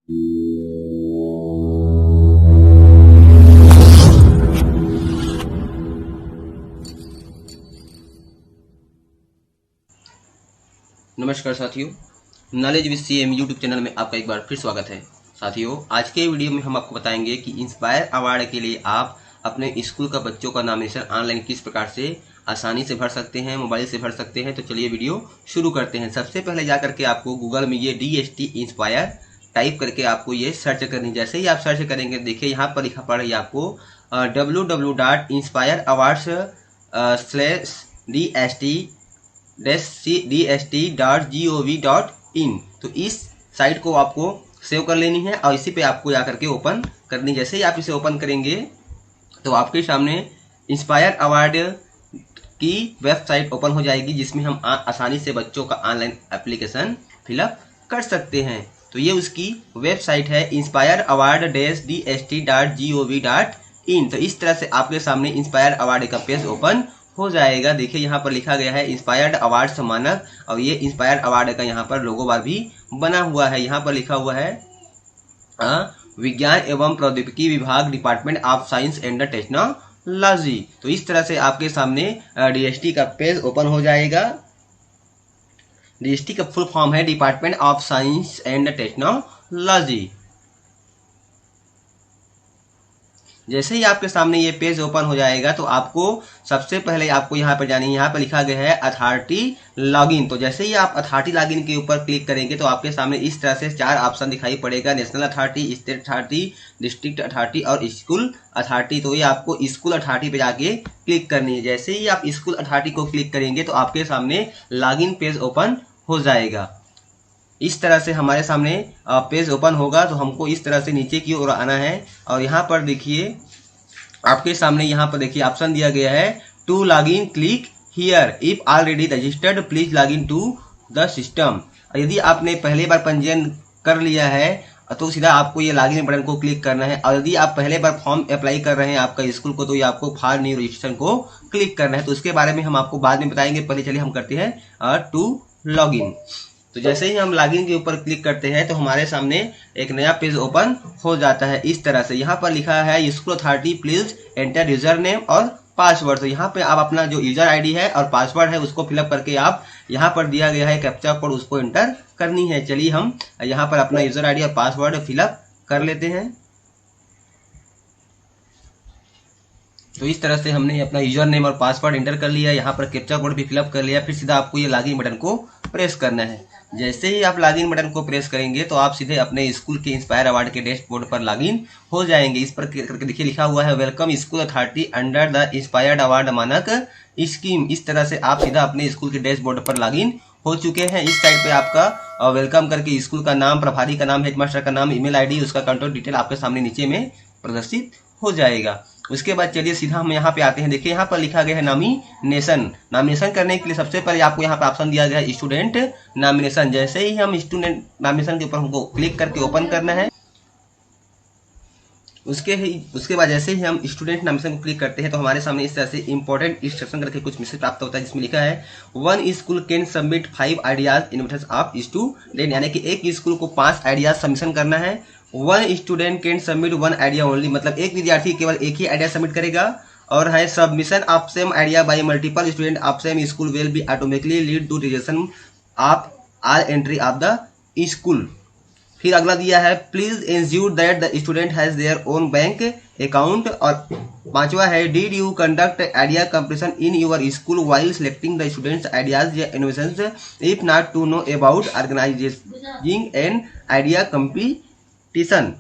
नमस्कार साथियों, knowledge with CM YouTube channel में आपका एक बार फिर स्वागत है। साथियों, आज के वीडियो में हम आपको बताएंगे कि इंस्पायर अवार्ड के लिए आप अपने स्कूल का बच्चों का नॉमिनेशन ऑनलाइन किस प्रकार से आसानी से भर सकते हैं, मोबाइल से भर सकते हैं। तो चलिए वीडियो शुरू करते हैं। सबसे पहले जाकर के आपको गूगल में ये DST इंस्पायर टाइप करके आपको ये सर्च करनी। जैसे ही आप सर्च करेंगे, देखिए यहाँ पर लिखा पड़ा है आपको www.inspireawards/dst.gov.in। तो इस साइट को आपको सेव कर लेनी है और इसी पे आपको जाकर के ओपन करनी। जैसे ही आप इसे ओपन करेंगे तो आपके सामने इंस्पायर अवार्ड की वेबसाइट ओपन हो जाएगी, जिसमें हम आसानी से बच्चों का ऑनलाइन एप्लीकेशन फिलअप कर सकते हैं। तो ये उसकी वेबसाइट है inspireaward-dst.gov.in। तो इस तरह से आपके सामने इंस्पायर अवार्ड का पेज ओपन हो जाएगा। देखिए यहाँ पर लिखा गया है इंस्पायर्ड अवार्ड्स मानक, और ये इंस्पायर अवार्ड का यहाँ पर लोगो बार भी बना हुआ है। यहाँ पर लिखा हुआ है विज्ञान एवं प्रौद्योगिकी विभाग, department of science and technology. तो इस तरह से आपके सामने DST का पेज ओपन हो जाएगा। DST का फुल फॉर्म है department of science and technology. जैसे ही आपके सामने ये पेज ओपन हो जाएगा तो आपको सबसे पहले आपको यहाँ पर जानी है। यहाँ पर लिखा गया है अथॉरिटी लॉगिन। तो जैसे ही आप अथॉरिटी लॉगिन के ऊपर क्लिक करेंगे तो आपके सामने इस तरह से 4 ऑप्शन दिखाई पड़ेगा: national authority, state authority, district authority और स्कूल अथॉरिटी। तो ये आपको स्कूल अथॉरिटी पे जाके क्लिक करनी है। जैसे ही आप स्कूल अथॉरिटी को क्लिक करेंगे तो आपके सामने लॉगिन पेज ओपन हो जाएगा। इस तरह से हमारे सामने पेज ओपन होगा। तो हमको इस तरह से नीचे की ओर आना है और यहाँ पर देखिए आपके सामने यहाँ पर देखिए ऑप्शन दिया गया है to login, click here, if already registered please login to the system. यदि आपने पहले बार पंजीयन कर लिया है तो सीधा आपको ये लॉगिन बटन को क्लिक करना है, और यदि आप पहले बार फॉर्म अप्लाई कर रहे हैं आपका स्कूल को तो ये आपको फॉर न्यू रजिस्ट्रेशन को क्लिक करना है। तो उसके बारे में हम आपको बाद में बताएंगे। पहले चलिए हम करते हैं टू लॉगिन। तो जैसे ही हम लॉगिन के ऊपर क्लिक करते हैं तो हमारे सामने एक नया पेज ओपन हो जाता है। इस तरह से यहाँ पर लिखा है school authority please enter user name और पासवर्ड। तो यहाँ पे आप अपना जो यूजर आईडी है और पासवर्ड है उसको फिलअप करके आप यहाँ पर दिया गया है कैप्चा कोड, उसको एंटर करनी है। चलिए हम यहाँ पर अपना यूजर आईडी और पासवर्ड फिलअप कर लेते हैं। तो इस तरह से हमने अपना यूजर नेम और पासवर्ड एंटर कर लिया, यहाँ पर कैप्चा कोड भी फिलअप कर लिया। फिर सीधा आपको ये लॉगिन बटन को प्रेस करना है। जैसे ही आप लॉगिन बटन को प्रेस करेंगे तो आप सीधे अपने स्कूल के इंस्पायर अवार्ड के डैशबोर्ड पर लॉगिन हो जाएंगे। इस पर क्लिक करके देखिए लिखा हुआ है welcome school authority under the inspired award मानक स्कीम। इस तरह से आप सीधा अपने स्कूल के डैशबोर्ड पर लॉगिन हो चुके हैं। इस साइड पे आपका वेलकम करके स्कूल का नाम, प्रभारी का नाम, हेडमास्टर का नाम, ईमेल आईडी, उसका कंटैक्ट डिटेल आपके सामने नीचे में प्रदर्शित हो जाएगा। उसके बाद चलिए सीधा हम यहाँ पे आते हैं। देखिए यहाँ पर लिखा गया है नॉमिनेशन। नॉमिनेशन करने के लिए सबसे पहले आपको यहाँ पर ऑप्शन दिया गया है स्टूडेंट नॉमिनेशन। जैसे ही हम स्टूडेंट नॉमिनेशन के ऊपर हमको क्लिक करके ओपन करना है। उसके बाद जैसे ही हम स्टूडेंट नॉमिनेशन को क्लिक करते हैं तो हमारे सामने इस तरह से इंपॉर्टेंट इंस्ट्रक्शन करके कुछ मैसेज प्राप्त होता है, जिसमें लिखा है 1 school can submit 5 ideas in methods of student. यानी कि एक स्कूल को 5 आइडियाज सबमिशन करना है। 1 student can submit 1 idea only, मतलब एक विद्यार्थी केवल एक ही आइडिया सबमिट करेगा। और है submission of same idea by multiple student of same school will be automatically lead to rejection of all entry of the school. फिर अगला दिया है please ensure that the student has their own bank account. और 5वां है did you conduct idea competition in your school while selecting the students ideas या innovations, if not to know about organizing an idea competition.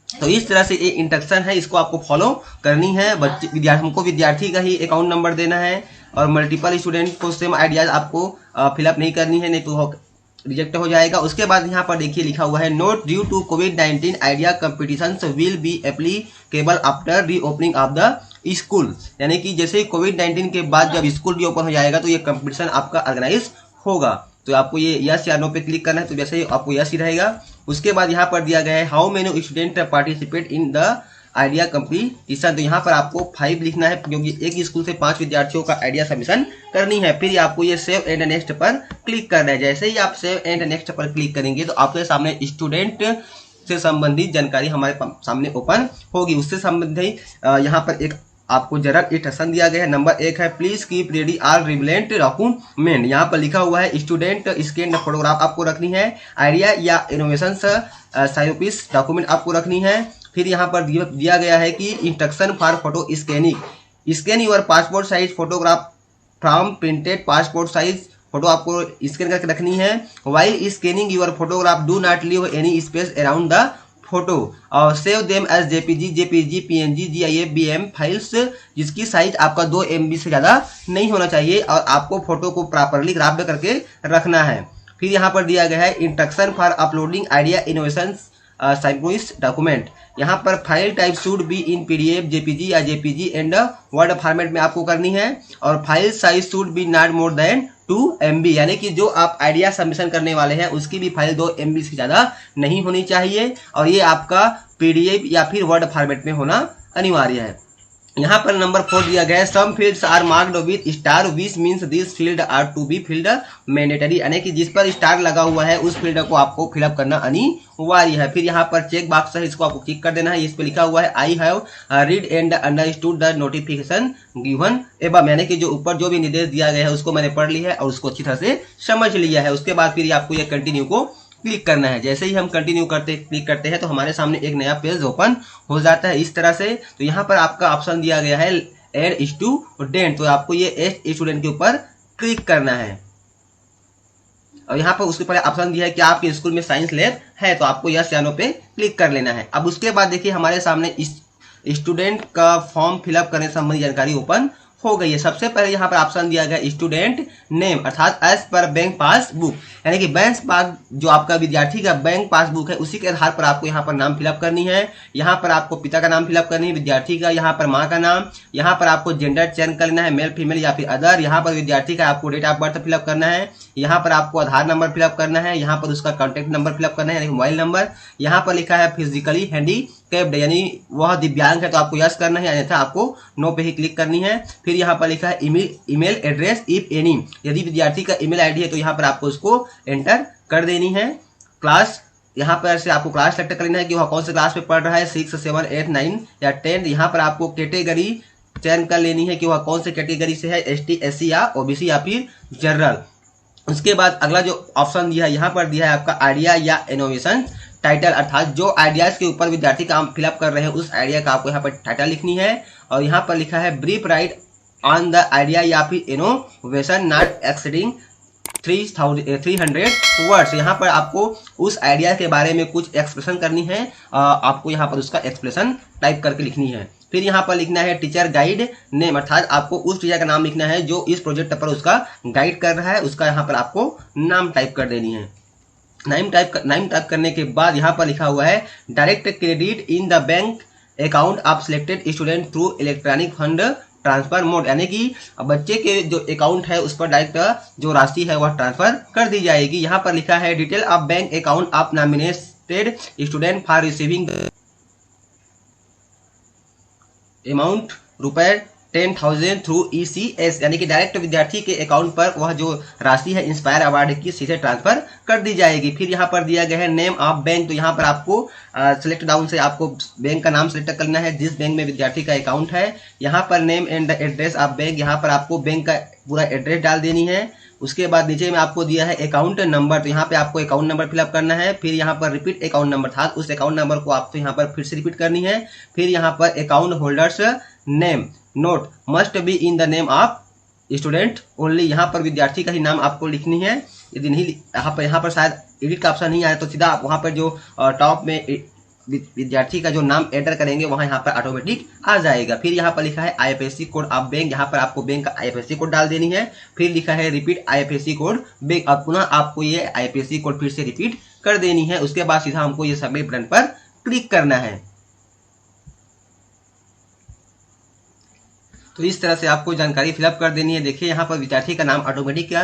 तो इस तरह से ये instruction है, इसको आपको फॉलो करनी है। हमको विद्यार्थी का ही अकाउंट नंबर देना है और मल्टीपल स्टूडेंट को सेम आइडियाज आपको फिलअप नहीं करनी है, नहीं तो रिजेक्ट हो जाएगा। उसके बाद यहाँ पर देखिए लिखा हुआ है नोट ड्यू टू कोविड-19 idea competitions will be applicable after reopening of the school. यानी कि जैसे कोविड-19 के बाद जब स्कूल रीओपन हो जाएगा तो ये कंपटीशन आपका ऑर्गेनाइज होगा। तो आपको ये यस या नो पे क्लिक करना है। तो जैसे आपको यस ही रहेगा। उसके बाद यहाँ पर दिया गया है how many student participate in the idea competition. तो यहाँ पर आपको 5 लिखना है, क्योंकि एक स्कूल से 5 विद्यार्थियों का आइडिया सबमिशन करनी है। फिर आपको ये सेव एंड नेक्स्ट पर क्लिक करना है। जैसे ही आप सेव एंड नेक्स्ट पर क्लिक करेंगे तो आपके सामने स्टूडेंट से संबंधित जानकारी हमारे सामने ओपन होगी। उससे संबंधित यहाँ पर एक आपको जनरल इंस्ट्रक्शन दिया गया है। नंबर 1 है please keep ready all relevant document. यहाँ पर लिखा हुआ है स्टूडेंट स्कैन फोटोग्राफ आपको रखनी है, आइडिया या इनोवेशन साइयोपिस डॉक्यूमेंट आपको रखनी है। फिर यहाँ पर दिया गया है कि instruction for photo scanning, scan your passport size photograph from printed passport size photo आपको स्कैन करके रखनी है। While scanning your photograph do not leave any space around the photo और save them as JPG PNG GIF BM files जिसकी size आपका 2 MB से ज़्यादा नहीं होना चाहिए और आपको फोटो को प्रॉपरली ग्राफ्ड करके रखना है। फिर यहाँ पर दिया गया है instruction for uploading idea innovation science document. यहाँ पर file type should be in PDF JPG या जेपीजी एंड वर्ड फॉर्मेट में आपको करनी है और file size should be not more than 2 MB, यानी कि जो आप आइडिया सबमिशन करने वाले हैं उसकी भी फाइल 2 MB से ज़्यादा नहीं होनी चाहिए और ये आपका पीडीएफ या फिर वर्ड फॉर्मेट में होना अनिवार्य है। यहाँ पर नंबर 4 दिया गया है some fields are marked with star which means this field are to be filled mandatory, यानी कि जिस पर स्टार लगा हुआ है उस फील्ड को आपको फिलअप करना अनिवार्य है। फिर यहाँ पर चेक बॉक्स है, इसको आपको टिक कर देना है। इस पर लिखा हुआ है I have read and understood the notification given above, यानी कि जो ऊपर जो भी निर्देश दिया गया है उसको मैंने पढ़ लिया है और उसको अच्छी तरह से समझ लिया है। उसके बाद फिर आपको ये कंटिन्यू को क्लिक करना है। जैसे ही हम कंटिन्यू क्लिक करते हैं तो हमारे सामने एक नया पेज ओपन हो जाता है इस तरह से। तो यहाँ पर आपका ऑप्शन दिया गया है एड स्टूडेंट, तो आपको ये एड स्टूडेंट के ऊपर क्लिक करना है और यहाँ पर उसके ऊपर ऑप्शन दिया है कि आपके स्कूल में साइंस लैब है, तो आपको यस या नो पे क्लिक कर लेना है। अब उसके बाद देखिए हमारे सामने स्टूडेंट का फॉर्म फिलअप करने संबंधी जानकारी ओपन हो गई है। सबसे पहले यहाँ पर ऑप्शन दिया गया स्टूडेंट नेम अर्थात एज पर बैंक पासबुक, यानी कि बैंक पास जो आपका विद्यार्थी का बैंक पासबुक है उसी के आधार पर आपको यहाँ पर नाम फिलअप करनी है। यहाँ पर आपको पिता का नाम फिलअप करनी है, विद्यार्थी का, यहाँ पर माँ का नाम, यहाँ पर आपको जेंडर चयन करना है मेल फीमेल या फिर अदर, यहाँ पर विद्यार्थी का आपको डेट ऑफ बर्थ फिलअप करना है, यहाँ पर आपको आधार नंबर फिलअप करना है, यहाँ पर उसका कॉन्टैक्ट नंबर फिलअप करना है यानी मोबाइल नंबर, यहाँ पर लिखा है फिजिकली हैंडीकैप्ड यानी वह दिव्यांग है तो आपको यस करना है, अन्यथा आपको नो पे ही क्लिक करनी है। फिर यहाँ पर लिखा है ईमेल एड्रेस इफ एनी, यदि विद्यार्थी का ईमेल आईडी है तो यहाँ पर आपको उसको एंटर कर देनी है। क्लास यहाँ पर से आपको क्लास सेलेक्ट करना है कि वह कौन से क्लास में पढ़ रहा है, 6, 7, 8, 9 या 10। यहाँ पर आपको कैटेगरी चयन कर लेनी है कि वह कौन से कैटेगरी से है, ST SC या OBC या फिर जनरल। उसके बाद अगला जो ऑप्शन दिया है यहाँ पर दिया है आपका आइडिया या इनोवेशन टाइटल, अर्थात जो आइडियाज के ऊपर विद्यार्थी काम फिलअप कर रहे हैं उस आइडिया का आपको यहाँ पर टाइटल लिखनी है और यहाँ पर लिखा है brief right on the idea या फिर इनोवेशन नॉट एक्सीडिंग 300 वर्ड्स। यहाँ पर आपको उस आइडिया के बारे में कुछ एक्सप्रेशन करनी है, आपको यहाँ पर उसका एक्सप्रेशन टाइप करके लिखनी है। फिर यहाँ पर लिखना है टीचर गाइड नेम, अर्थात आपको उस टीचर का नाम लिखना है जो इस प्रोजेक्ट पर उसका गाइड कर रहा है, उसका यहाँ पर आपको नाम टाइप कर देनी है। नाम टाइप करने के बाद यहाँ पर लिखा हुआ है direct credit in the bank account of selected student through electronic fund transfer mode, यानी कि बच्चे के जो अकाउंट है उस पर डायरेक्ट जो राशि है वह ट्रांसफर कर दी जाएगी। यहाँ पर लिखा है detail of bank account of nominated student for receiving amount ₹10,000 through ECS, यानी कि डायरेक्ट विद्यार्थी के अकाउंट पर वह जो राशि है इंस्पायर अवार्ड की सीधे ट्रांसफर कर दी जाएगी। फिर यहाँ पर दिया गया है नेम ऑफ बैंक, तो यहाँ पर आपको सेलेक्ट डाउन से आपको बैंक का नाम सेलेक्ट करना है जिस बैंक में विद्यार्थी का अकाउंट है। यहाँ पर name and address of bank, यहाँ पर आपको बैंक का पूरा एड्रेस डाल देनी है। उसके बाद नीचे में आपको दिया है अकाउंट नंबर, तो यहाँ पे आपको अकाउंट नंबर फिलअप करना है। फिर यहाँ पर रिपीट अकाउंट नंबर था उस अकाउंट नंबर को आपको यहाँ पर फिर से रिपीट करनी है। फिर यहाँ पर account holders name note must be in the name of student only, यहाँ पर विद्यार्थी का ही नाम आपको लिखनी है। यदि नहीं यहाँ पर शायद एडिट का ऑप्शन नहीं आया तो सीधा आप वहाँ पर जो टॉप में विद्यार्थी का जो नाम एंटर करेंगे वहाँ यहाँ पर ऑटोमेटिक आ जाएगा। फिर यहाँ पर लिखा है IFSC कोड ऑफ बैंक, यहाँ पर आपको बैंक का IFSC कोड डाल देनी है। फिर लिखा है रिपीट IFSC कोड बैंक, अब पुनः आपको ये IFSC कोड फिर से रिपीट कर देनी है। उसके बाद सीधा हमको ये सबमिट बटन पर क्लिक करना है। तो इस तरह से आपको जानकारी फिलअप कर देनी है। देखिए यहाँ पर विद्यार्थी का नाम ऑटोमेटिक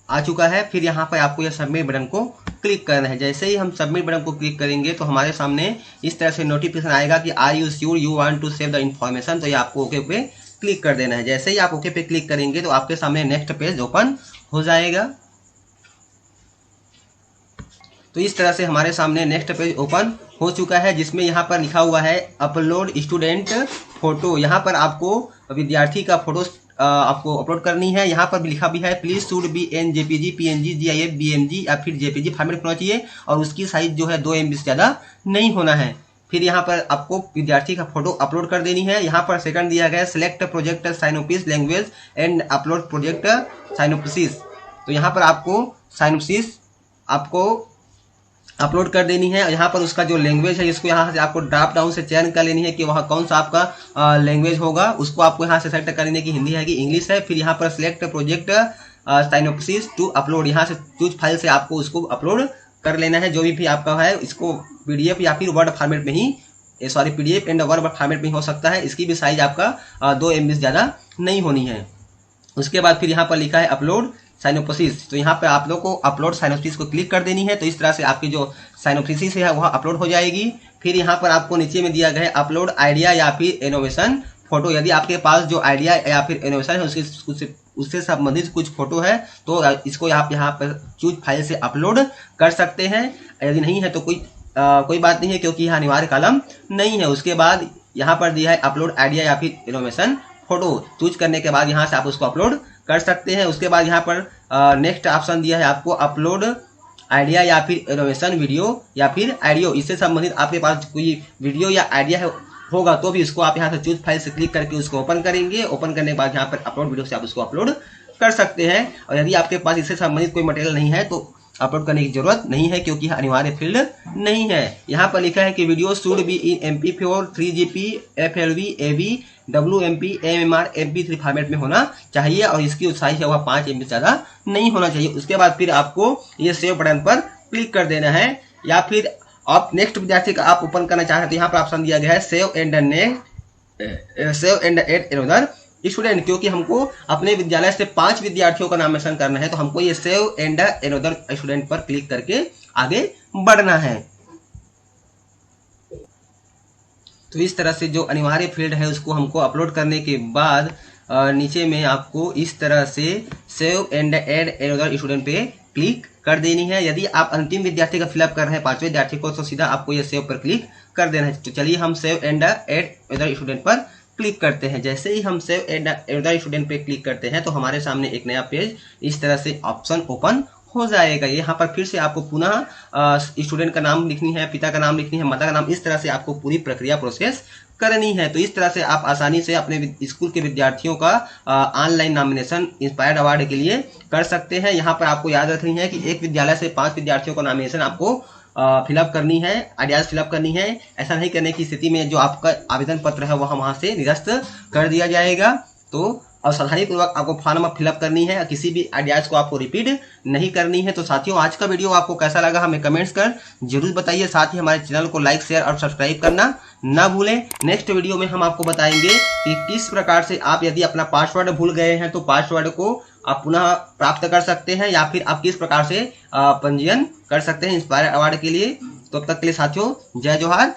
आ चुका है। फिर यहाँ पर आपको यह सबमिट बटन को क्लिक करना है। जैसे ही हम सबमिट बटन को क्लिक करेंगे तो हमारे सामने इस तरह से नोटिफिकेशन आएगा कि are you sure you want to save the information, तो ये आपको ओके पे क्लिक कर देना है। जैसे ही आप ओके पे क्लिक करेंगे तो आपके सामने नेक्स्ट पेज ओपन हो जाएगा। तो इस तरह से हमारे सामने नेक्स्ट पेज ओपन हो चुका है, जिसमें यहाँ पर लिखा हुआ है अपलोड स्टूडेंट फोटो। यहाँ पर आपको विद्यार्थी का फोटो आपको अपलोड करनी है। यहाँ पर भी लिखा भी है please should be an JPG PNG GIF BMG या फिर जेपीजी फॉर्मेट होना चाहिए और उसकी साइज जो है 2 MB से ज़्यादा नहीं होना है। फिर यहाँ पर आपको विद्यार्थी का फोटो अपलोड कर देनी है। यहाँ पर सेकंड दिया गया select project synopsis language and upload project synopsis. तो यहाँ पर आपको साइनोपिस आपको अपलोड कर देनी है। यहाँ पर उसका जो लैंग्वेज है इसको यहाँ से आपको ड्रॉप डाउन से चयन कर लेनी है कि वह कौन सा आपका लैंग्वेज होगा। उसको आपको यहाँ से सेलेक्ट कर लेनी है कि हिंदी है कि इंग्लिश है। फिर यहाँ पर सिलेक्ट प्रोजेक्ट साइनोपिस टू अपलोड, यहाँ से चूज फाइल से आपको उसको अपलोड कर लेना है। जो भी आपका है इसको PDF या फिर वर्ड फॉर्मेट में ही PDF एंड वर्ड फॉर्मेट में हो सकता है। इसकी भी साइज आपका 2 MB से ज़्यादा नहीं होनी है। उसके बाद फिर यहाँ पर लिखा है अपलोड साइनोपिस। तो यहाँ पे आप लोग को अपलोड साइनोपिस को क्लिक कर देनी है। तो इस तरह से आपकी जो साइनोपिस है वह अपलोड हो जाएगी। फिर यहाँ पर आपको नीचे में दिया गया है अपलोड आइडिया या फिर इनोवेशन फोटो। यदि आपके पास जो आइडिया या फिर इनोवेशन है उससे संबंधित कुछ फोटो है तो इसको आप यहाँ पर चूज फाइल से अपलोड कर सकते हैं। यदि नहीं है तो कोई बात नहीं है, क्योंकि यहाँ अनिवार्य कॉलम नहीं है। उसके बाद यहाँ पर दिया है अपलोड आइडिया या फिर इनोवेशन फोटो। चूज करने के बाद यहाँ से आप उसको अपलोड कर सकते हैं। उसके बाद यहाँ पर नेक्स्ट ऑप्शन दिया है आपको अपलोड आइडिया या फिर इनोवेशन वीडियो या फिर आइडियो। इससे संबंधित आपके पास कोई वीडियो या आइडिया होगा तो भी इसको आप यहाँ से चूज फाइल से क्लिक करके उसको ओपन करेंगे। ओपन करने के बाद यहाँ पर अपलोड वीडियो से आप उसको अपलोड कर सकते हैं। और यदि आपके पास इससे संबंधित कोई मटेरियल नहीं है तो अपलोड करने की जरूरत नहीं है, क्योंकि अनिवार्य फील्ड नहीं है। यहाँ पर लिखा है कि video should be in MP4 3GP FLV AV WMP AMR MP3 format में होना चाहिए और इसकी साइज है वह 5 MB से ज़्यादा नहीं होना चाहिए। उसके बाद फिर आपको ये सेव बटन पर क्लिक कर देना है। या फिर आप नेक्स्ट विद्यार्थी का आप ओपन करना चाहते हैं तो यहाँ पर ऑप्शन दिया गया है save and add another student. क्योंकि हमको अपने विद्यालय से 5 विद्यार्थियों का नाम मेंशन करना है तो हमको ये सेव एंड अनदर स्टूडेंट पर क्लिक करके आगे बढ़ना है। तो इस तरह से जो अनिवार्य फील्ड है उसको हमको अपलोड करने के बाद नीचे में आपको इस तरह से save and add another student पे क्लिक कर देनी है। यदि आप अंतिम विद्यार्थी का फिलअप कर रहे हैं 5वें विद्यार्थी को तो सीधा आपको ये सेव पर क्लिक कर देना है। तो चलिए हम save and add another student पर क्लिक करते हैं। जैसे ही हम सेव एंड अनदर स्टूडेंट पे क्लिक करते हैं तो हमारे सामने एक नया पेज इस तरह से ऑप्शन ओपन हो जाएगा। यहाँ पर फिर से आपको पुनः स्टूडेंट का नाम लिखनी है, पिता का नाम लिखनी है, माता का नाम, इस तरह से आपको पूरी प्रक्रिया प्रोसेस करनी है। तो इस तरह से आप आसानी से अपने स्कूल के विद्यार्थियों का ऑनलाइन नॉमिनेशन इंस्पायर्ड अवार्ड के लिए कर सकते हैं। यहाँ पर आपको याद रखनी है कि एक विद्यालय से 5 विद्यार्थियों का नॉमिनेशन आपको फिलअप करनी है, आइडियाज फिलअप करनी है। ऐसा नहीं करने की स्थिति में जो आपका आवेदन पत्र है वह वहां से निरस्त कर दिया जाएगा। तो और सावधानी पूर्वक आपको फॉर्म फिलअप करनी है, किसी भी आइडियाज को आपको रिपीट नहीं करनी है। तो साथियों आज का वीडियो आपको कैसा लगा हमें कमेंट्स कर जरूर बताइए। साथ ही हमारे चैनल को लाइक शेयर और सब्सक्राइब करना ना भूलें। नेक्स्ट वीडियो में हम आपको बताएंगे कि किस प्रकार से आप यदि अपना पासवर्ड भूल गए हैं तो पासवर्ड को आप पुनः प्राप्त कर सकते हैं या फिर आप किस प्रकार से पंजीयन कर सकते हैं इंस्पायर अवार्ड के लिए। तो तब तक के लिए साथियों जय जोहार।